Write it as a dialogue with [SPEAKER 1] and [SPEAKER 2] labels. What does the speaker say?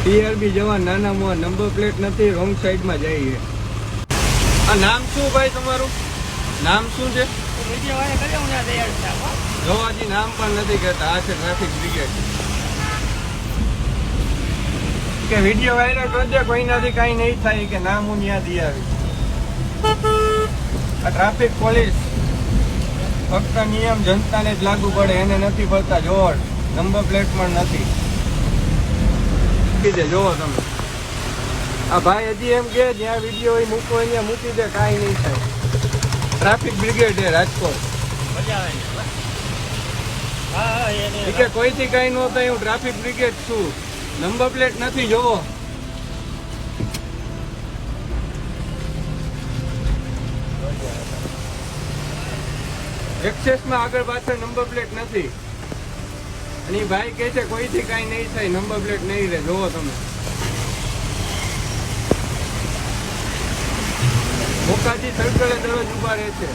[SPEAKER 1] TRB જવા નાના મોવા number plate નથી, રોંગ સાઈડમાં જઈએ. આ નામ શું ભાઈ તમારું? નામ શું છે? જો હજી નામ પણ નથી કહેતા. આ છે ટ્રાફિક બ્રિગેડ. કે વિડીયો વાયરલ કરજે, કોઈનાથી કાંઈ નહીં થાય કે નામ હું ત્યાં દઈ આવી. આ ટ્રાફિક પોલીસ ફક્ત નિયમ જનતાને જ લાગુ પડે, એને નથી પડતા. જોર નંબર પ્લેટ પણ નથી. જોવો તમે, આ ભાઈ હજી એમ કે જ્યાં વિડીયો હોય મૂકો અહીંયા મૂકી દે, કાંઈ નહીં થાય. ટ્રાફિક બ્રિગેડ છે રાજકોટ. કે કોઈથી કાંઈ ન થાય, હું ટ્રાફિક બ્રિગેડ છું. નંબર પ્લેટ નથી, જોવો. એક્સેસમાં આગળ પાછળ નંબર પ્લેટ નથી. અને ભાઈ કહે છે કોઈથી કાંઈ નહીં થાય, નંબર પ્લેટ નહીં રહે. જોવો તમે, મોકાજી સર્કલે દરરોજ ઉભા રહે છે.